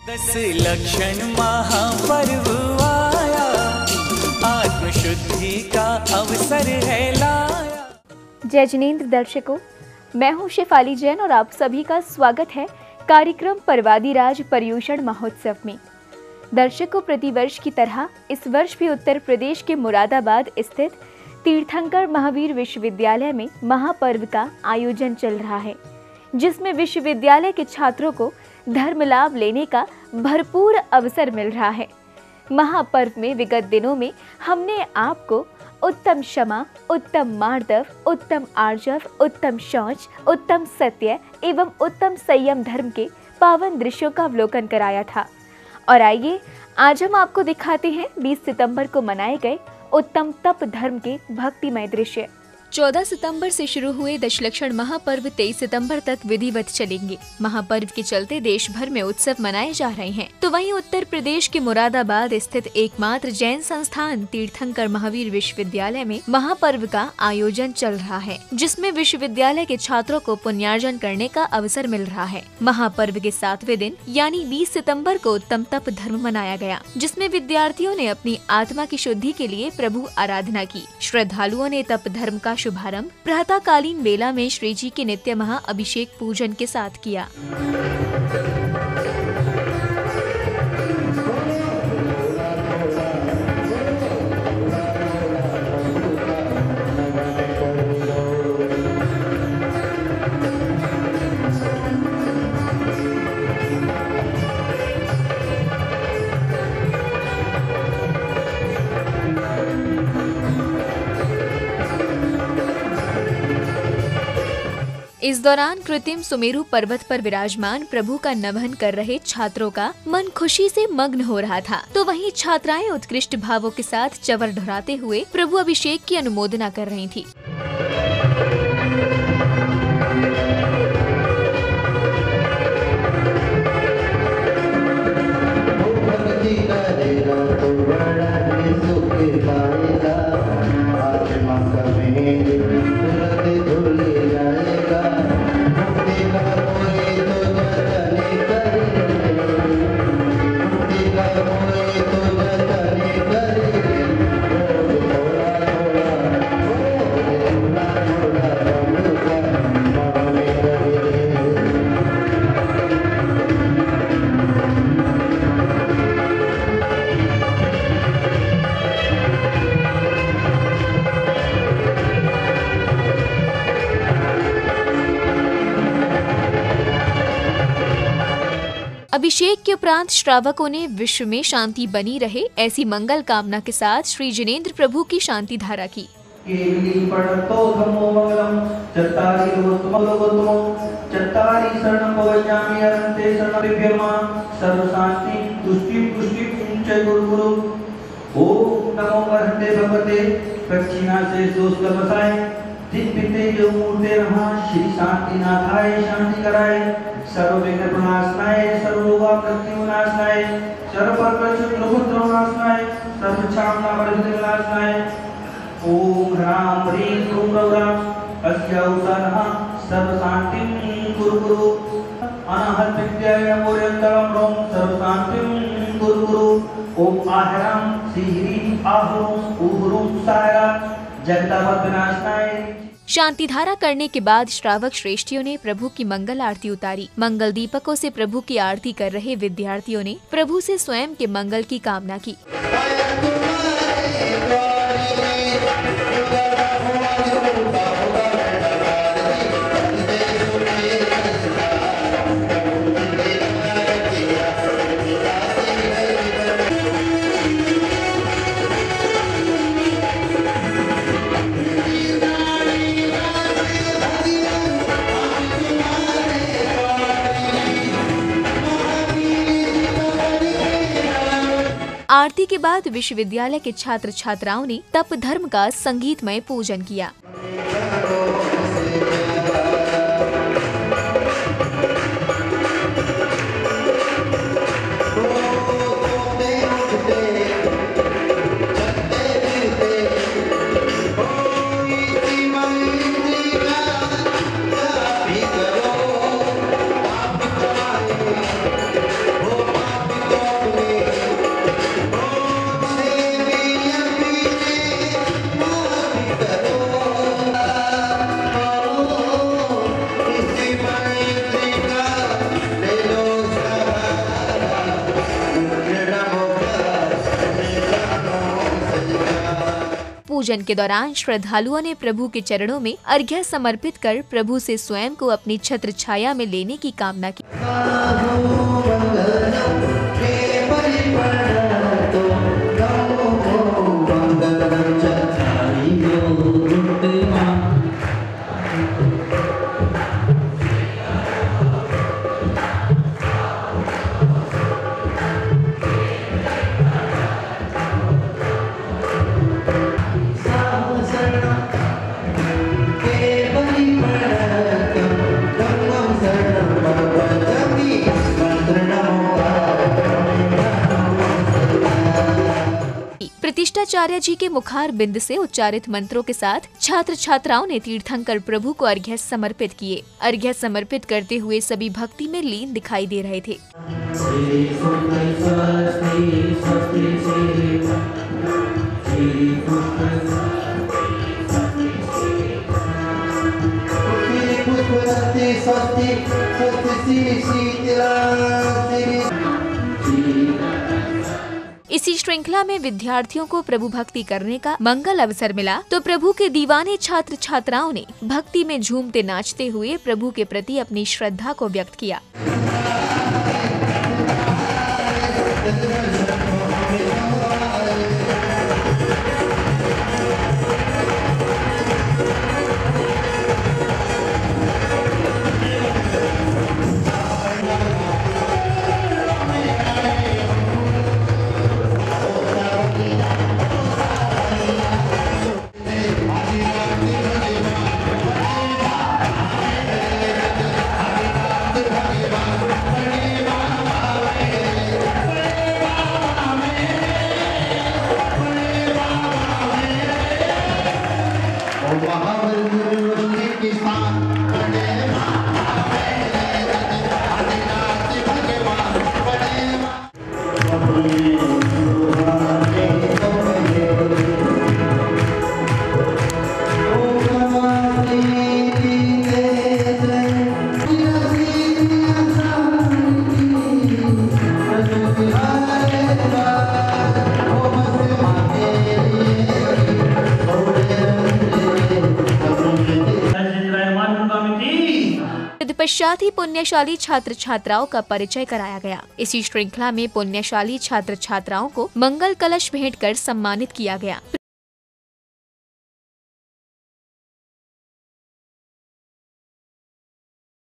दस लक्षण महापर्व आया, आत्मशुद्धि का अवसर है लाया। जय जिनेंद्र दर्शकों, मैं हूं शेफाली जैन और आप सभी का स्वागत है कार्यक्रम पर्वादिराज पर्युषण महोत्सव में। दर्शकों, प्रतिवर्ष की तरह इस वर्ष भी उत्तर प्रदेश के मुरादाबाद स्थित तीर्थंकर महावीर विश्वविद्यालय में महापर्व का आयोजन चल रहा है, जिसमें विश्वविद्यालय के छात्रों को धर्म लाभ लेने का भरपूर अवसर मिल रहा है। महापर्व में विगत दिनों में हमने आपको उत्तम क्षमा, उत्तम मार्दव, उत्तम आर्जव, उत्तम शौच, उत्तम सत्य एवं उत्तम संयम धर्म के पावन दृश्यों का अवलोकन कराया था। और आइए आज हम आपको दिखाते हैं 20 सितंबर को मनाए गए उत्तम तप धर्म के भक्तिमय दृश्य। 14 सितंबर से शुरू हुए दशलक्षण महापर्व 23 सितंबर तक विधिवत चलेंगे। महापर्व के चलते देश भर में उत्सव मनाए जा रहे हैं, तो वहीं उत्तर प्रदेश के मुरादाबाद स्थित एकमात्र जैन संस्थान तीर्थंकर महावीर विश्वविद्यालय में महापर्व का आयोजन चल रहा है, जिसमें विश्वविद्यालय के छात्रों को पुण्यार्जन करने का अवसर मिल रहा है। महापर्व के 7वें दिन यानी 20 सितम्बर को उत्तम तप धर्म मनाया गया, जिसमें विद्यार्थियों ने अपनी आत्मा की शुद्धि के लिए प्रभु आराधना की। श्रद्धालुओं ने तप धर्म का शुभारंभ प्रातःकालीन वेला में श्री जी के नित्य महा अभिषेक पूजन के साथ किया। इस दौरान कृत्रिम सुमेरु पर्वत पर विराजमान प्रभु का नमन कर रहे छात्रों का मन खुशी से मग्न हो रहा था, तो वहीं छात्राएं उत्कृष्ट भावों के साथ चवर ढुराते हुए प्रभु अभिषेक की अनुमोदना कर रही थी। अभिषेक के उपरांत श्रावकों ने विश्व में शांति बनी रहे ऐसी मंगल कामना के साथ श्री जिनेंद्र प्रभु की शांति धारा की। श्री शांति नाथाय शांति कराए, सर्व विघ्न प्रणाशनाय, सर्वोपद्रवनाशनाय, सर्वपरपरिशुद्धनाशनाय, सर्वक्षामना परिविनाशनाय। ओम ह्रां ह्रीं क्रूं गौरां अस्या उषानः सर्व शांतिं कुरु कुरु। अनाहत विद्याय नमोरयन्तरं रों सर्व शांतिं कुरु कुरु। ओम आह्रां श्रीह्रीं आहुं उहुरुं साया जगतावत विनाशनाय। शांति धारा करने के बाद श्रावक श्रेष्ठियों ने प्रभु की मंगल आरती उतारी। मंगल दीपकों से प्रभु की आरती कर रहे विद्यार्थियों ने प्रभु से स्वयं के मंगल की कामना की। आरती के बाद विश्वविद्यालय के छात्र छात्राओं ने तप धर्म का संगीतमय पूजन किया। पूजन के दौरान श्रद्धालुओं ने प्रभु के चरणों में अर्घ्य समर्पित कर प्रभु से स्वयं को अपनी छत्र छाया में लेने की कामना की। प्रतिष्ठाचार्य जी के मुखार बिंद से उच्चारित मंत्रों के साथ छात्र छात्राओं ने तीर्थंकर प्रभु को अर्घ्य समर्पित किए। अर्घ्य समर्पित करते हुए सभी भक्ति में लीन दिखाई दे रहे थे। इसी श्रृंखला में विद्यार्थियों को प्रभु भक्ति करने का मंगल अवसर मिला तो प्रभु के दीवाने छात्र छात्राओं ने भक्ति में झूमते नाचते हुए प्रभु के प्रति अपनी श्रद्धा को व्यक्त किया। तत्पश्चात ही पुण्यशाली छात्र छात्राओं का परिचय कराया गया। इसी श्रृंखला में पुण्यशाली छात्र छात्राओं को मंगल कलश भेंट कर सम्मानित किया गया।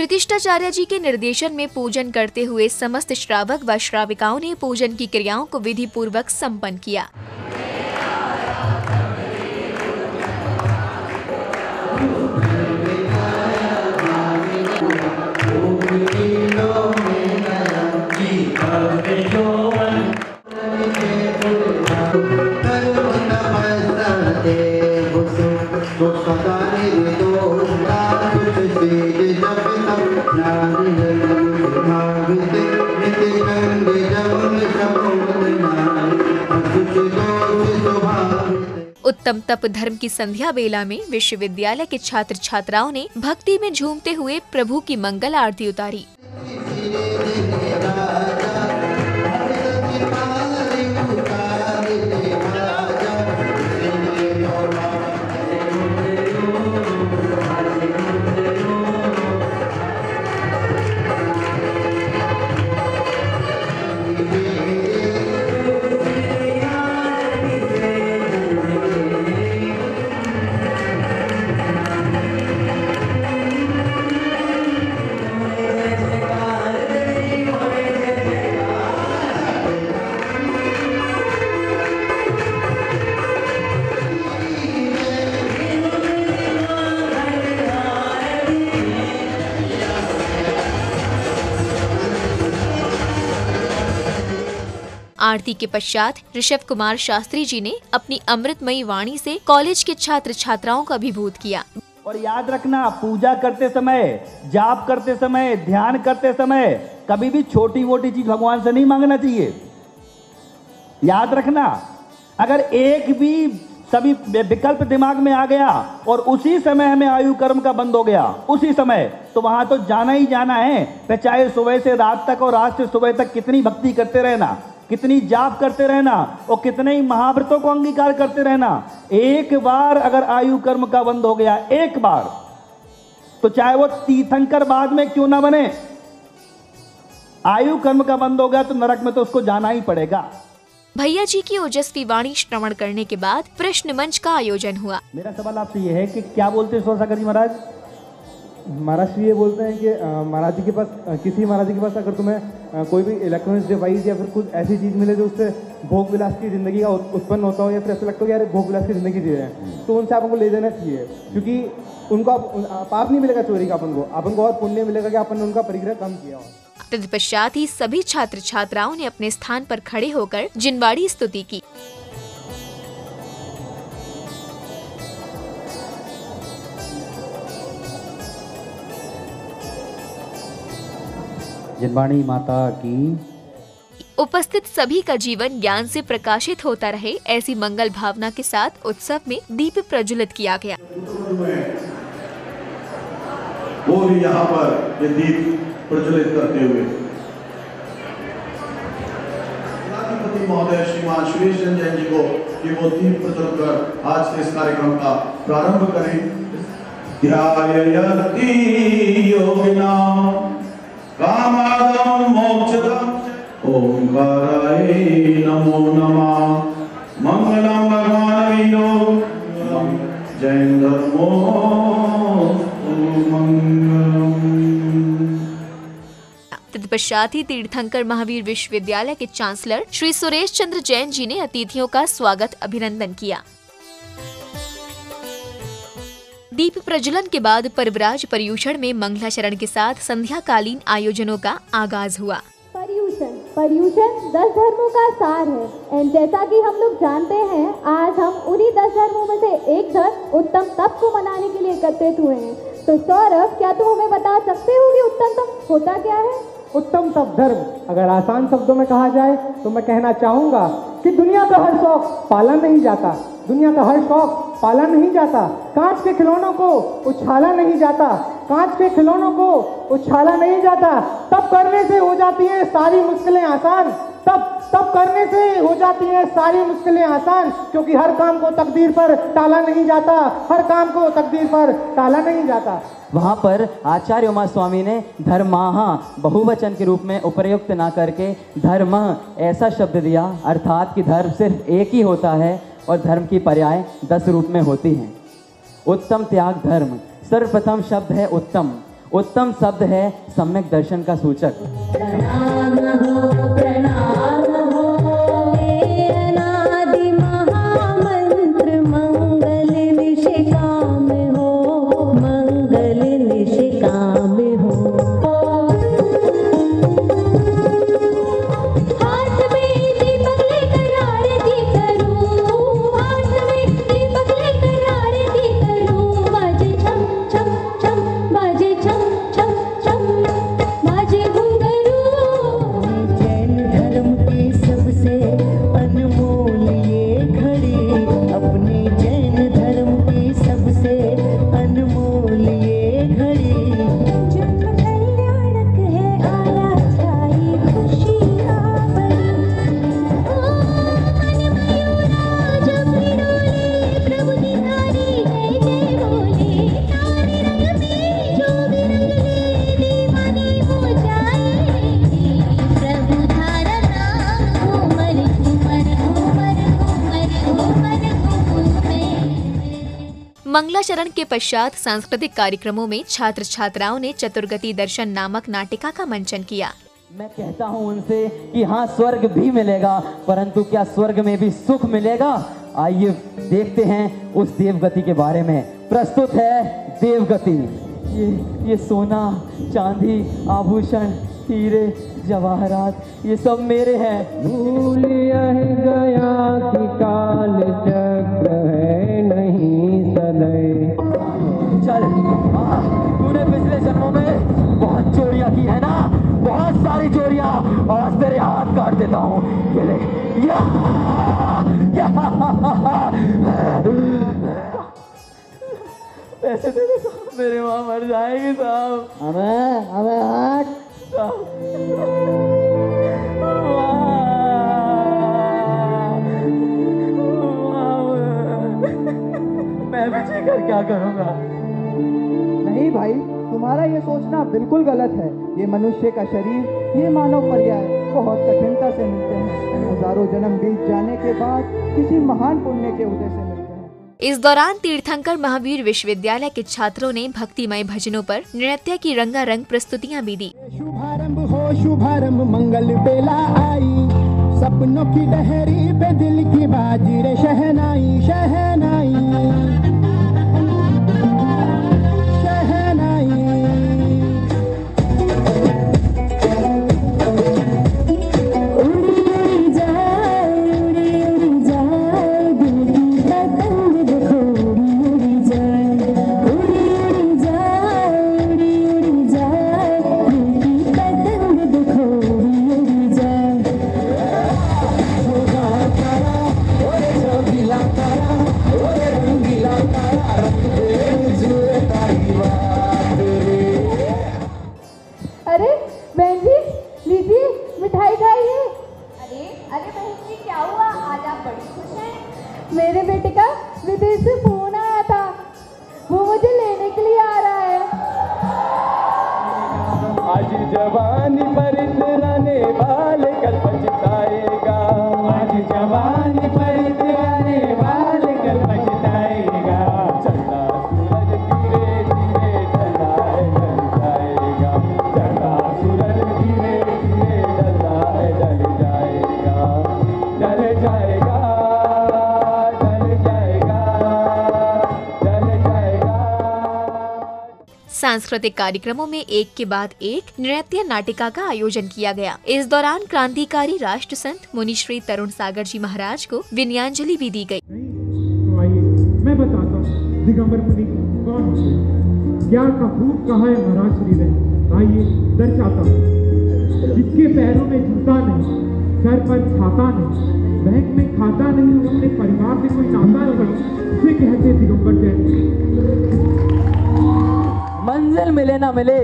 प्रतिष्ठाचार्य जी के निर्देशन में पूजन करते हुए समस्त श्रावक व श्राविकाओं ने पूजन की क्रियाओं को विधि पूर्वक संपन्न किया। उत्तम तप धर्म की संध्या बेला में विश्वविद्यालय के छात्र छात्राओं ने भक्ति में झूमते हुए प्रभु की मंगल आरती उतारी। आरती के पश्चात ऋषभ कुमार शास्त्री जी ने अपनी अमृतमयी वाणी से कॉलेज के छात्र छात्राओं का अभिभूत किया। और याद रखना, पूजा करते समय, जाप करते समय, ध्यान करते समय कभी भी छोटी मोटी चीज भगवान से नहीं मांगना चाहिए। याद रखना, अगर एक भी सभी विकल्प दिमाग में आ गया और उसी समय हमें आयु कर्म का बंद हो गया उसी समय, तो वहां तो जाना ही जाना है। चाहे सुबह से रात तक और रात से सुबह तक कितनी भक्ति करते रहना, कितनी जाप करते रहना और कितने ही महाव्रतों को अंगीकार करते रहना, एक बार अगर आयु कर्म का बंद हो गया, एक बार, तो चाहे वो तीर्थंकर बाद में क्यों ना बने, आयु कर्म का बंद हो गया तो नरक में तो उसको जाना ही पड़ेगा। भैया जी की ओजस्वी वाणी श्रवण करने के बाद प्रश्न मंच का आयोजन हुआ। मेरा सवाल आपसे ये है कि क्या बोलते हैं स्वरसागर जी महाराज? महाराज जी ये बोलते हैं कि महाराज जी के पास, किसी महाराज जी के पास अगर तुम्हें कोई भी इलेक्ट्रॉनिक्स डिवाइस या फिर कुछ ऐसी चीज़ मिले जो उससे भोग विलास की ज़िंदगी का उत्पन्न होता हो, या फिर ऐसा लगता हो कि यार भोग विलास की ज़िंदगी जी रहे हैं, तो उनसे आपको ले देना चाहिए, क्योंकि उनको पाप नहीं मिलेगा चोरी का, अपन को और पुण्य मिलेगा कि अपन ने उनका परिग्रह कम किया हो। तत्पश्चात ही सभी छात्र छात्राओं ने अपने स्थान पर खड़े होकर जिनवाड़ी स्तुति की। जिनवाणी माता की। उपस्थित सभी का जीवन ज्ञान से प्रकाशित होता रहे, ऐसी मंगल भावना के साथ उत्सव में दीप प्रज्वलित किया गया। वो भी यहाँ पर ये दीप प्रज्वलित करते हुए राष्ट्रपति महोदय श्रीमान सुरेश जैन जी को कि वो दीप प्रज्वलित कर आज के इस कार्यक्रम का प्रारंभ करें। ध्यायति योगिनां कामादं मोक्षदं ओंकाराय नमो नमः। मंगलम भगवान विष्णु जैन धर्मो तत्पश्चात ही तीर्थंकर महावीर विश्वविद्यालय के चांसलर श्री सुरेश चंद्र जैन जी ने अतिथियों का स्वागत अभिनंदन किया। दीप प्रज्वलन के बाद पर्वराज पर्यूषण में मंगलाचरण के साथ संध्याकालीन आयोजनों का आगाज हुआ। पर्यूषण 10 धर्मों का सार है, एंड जैसा कि हम लोग जानते हैं, आज हम उन्हीं 10 धर्मों में से एक धर्म उत्तम तप को मनाने के लिए एकत्रित हुए हैं। तो सौरभ, क्या तुम हमें बता सकते हो कि उत्तम तप होता क्या है? उत्तम तप धर्म अगर आसान शब्दों में कहा जाए तो मैं कहना चाहूँगा कि दुनिया का हर शौक पाला नहीं जाता, दुनिया का हर शौक पाला नहीं जाता, कांच के खिलौनों को उछाला नहीं जाता, कांच के खिलौनों को उछाला नहीं जाता। तब करने से हो जाती है सारी मुश्किलें आसान, तब करने से हो जाती है सारी मुश्किलें आसान, क्योंकि हर काम को तकदीर पर टाला नहीं जाता, हर काम को तकदीर पर टाला नहीं जाता। वहाँ पर आचार्य उमा स्वामी ने धर्माः बहुवचन के रूप में उपयुक्त ना करके धर्म ऐसा शब्द दिया, अर्थात कि धर्म सिर्फ एक ही होता है और धर्म की पर्याय 10 रूप में होती हैं। उत्तम त्याग धर्म, सर्वप्रथम शब्द है उत्तम, उत्तम शब्द है सम्यक दर्शन का सूचक। प्रणाम हो अनादि महामंत्र मंगल निष्काम हो, मंगल निष्काम हो। हाथ में दीपक लेकर आरती करूं, हाथ में दीपक लेकर आरती करूं। बाजे छम छम छम, बाजे छम छम छम, बाजे घुंघरू। जैन धर्म की सबसे अनमोल ये घड़ी, अपने जैन धर्म की सबसे अनमोल ये घड़ी। जन्म कल्याणक है आया छाई खुशियाँ बड़ी। ओ मन मयूरा जब डोले, प्रभु निधारी जय जय बोले। सारे रंग में जो भी रंग ले, दीवानी हो जाएगी। प्रभु धारा नाम घूमर घूमर घूमर घूमर घूमर घूमर। मंगलाचरण के पश्चात सांस्कृतिक कार्यक्रमों में छात्र छात्राओं ने चतुर्गति दर्शन नामक नाटिका का मंचन किया। मैं कहता हूँ उनसे कि हाँ स्वर्ग भी मिलेगा, परंतु क्या स्वर्ग में भी सुख मिलेगा? आइए देखते हैं उस देवगति के बारे में। प्रस्तुत है देवगति। ये सोना चांदी आभूषण हीरे जवाहरात ये सब मेरे हैं। भूल यह गया कि काल चक्र है नहीं सदै। चल तूने पिछले जन्मों में बहुत चोरियां की है ना, बहुत सारी चोरियां, आज तेरे हाथ काट देता हूँ। ये ले पैसे दे दे साहब, मेरी माँ मर जाएगी साहब। अबे हट। क्या करूँगा। नहीं भाई, तुम्हारा ये सोचना बिल्कुल गलत है। ये मनुष्य का शरीर, ये मानव पर्याय बहुत कठिनता से मिलते हैं। हजारों जन्म बीत जाने के बाद किसी महान पुण्य के उदय से मिलते हैं। इस दौरान तीर्थंकर महावीर विश्वविद्यालय के छात्रों ने भक्तिमय भजनों पर नृत्य की रंगारंग प्रस्तुतियां भी दी। शुभारंभ हो शुभारंभ, मंगल बेला आई, सपनों की डहरी पे दिल की बाजी रे शहनाई शहनाई शहनाई। उड़ी जाए उड़ी उड़ी जाए, दिल की पतंग देखो उड़ी उड़ी जाए, उड़ी उड़ी जाए उड़ी उड़ी जाए, दिल की पतंग देखो उड़ी उड़ी जाए। अरे बहन जी, लीजिए मिठाई खाइए। अरे अरे बहन जी, क्या हुआ? आज आप बड़ी खुश हैं। मेरे बेटे का विदेश से फोन आया था, वो मुझे लेने के लिए आ रहा है। आज जवानी पर इतराने वाले कल पछताएगा, आज जवानी पर इतराने वाले कल पछताएगा। चला सूरज धीरे धीरे ढला है ढल जाएगा, चला सूरज धीरे धीरे ढला है ढल जाएगा, ढल जाएगा ढल जाएगा ढल जाएगा। सांस्कृतिक कार्यक्रमों में एक के बाद एक नृत्य नाटिका का आयोजन किया गया। इस दौरान क्रांतिकारी राष्ट्र संत मुनि श्री तरुण सागर जी महाराज को विनयांजलि भी दी गई। तो आइए मैं बताता हूँ दिगंबर मुनि कौन होते हैं। ज्ञान का खूब कहा है महाराज श्री ने। आइए दर्शाता हूँ। जिसके पैरों में जूता नहीं, सर पर छाता नहीं, बैंक में खाता नहीं, अपने परिवार से कोई नाता नहीं, उसे कहते दिगंबर जैन। मंजिल मिले ना मिले,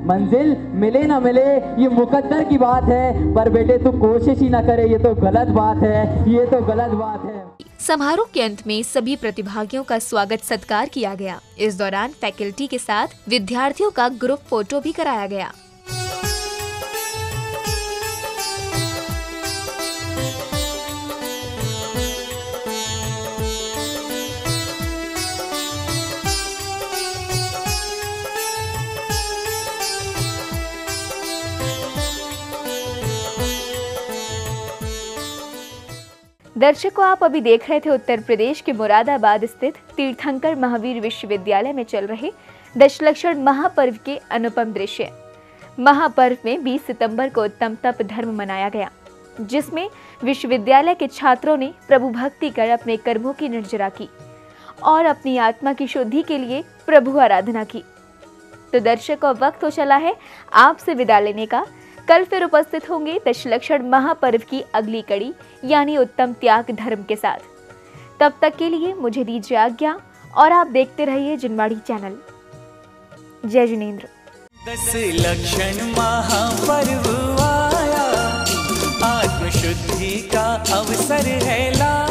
मंजिल मिले ना मिले, ये मुकद्दर की बात है, पर बेटे तू कोशिश ही ना करे, ये तो गलत बात है, ये तो गलत बात है। समारोह के अंत में सभी प्रतिभागियों का स्वागत सत्कार किया गया। इस दौरान फैकल्टी के साथ विद्यार्थियों का ग्रुप फोटो भी कराया गया। दर्शकों, आप अभी देख रहे थे उत्तर प्रदेश के मुरादाबाद स्थित तीर्थंकर महावीर विश्वविद्यालय में चल रहे दशलक्षण महापर्व के अनुपम दृश्य। महापर्व में 20 सितंबर को उत्तम तप धर्म मनाया गया, जिसमें विश्वविद्यालय के छात्रों ने प्रभु भक्ति कर अपने कर्मों की निर्जरा की और अपनी आत्मा की शुद्धि के लिए प्रभु आराधना की। तो दर्शकों, वक्त हो चला है आपसे विदा लेने का। कल फिर उपस्थित होंगे दशलक्षण महापर्व की अगली कड़ी यानी उत्तम त्याग धर्म के साथ। तब तक के लिए मुझे दीजिए आज्ञा और आप देखते रहिए जिनवाड़ी चैनल। जय जिनेंद्र। दशलक्षण महापर्व आया, आत्मशुद्धि का अवसर है लाया।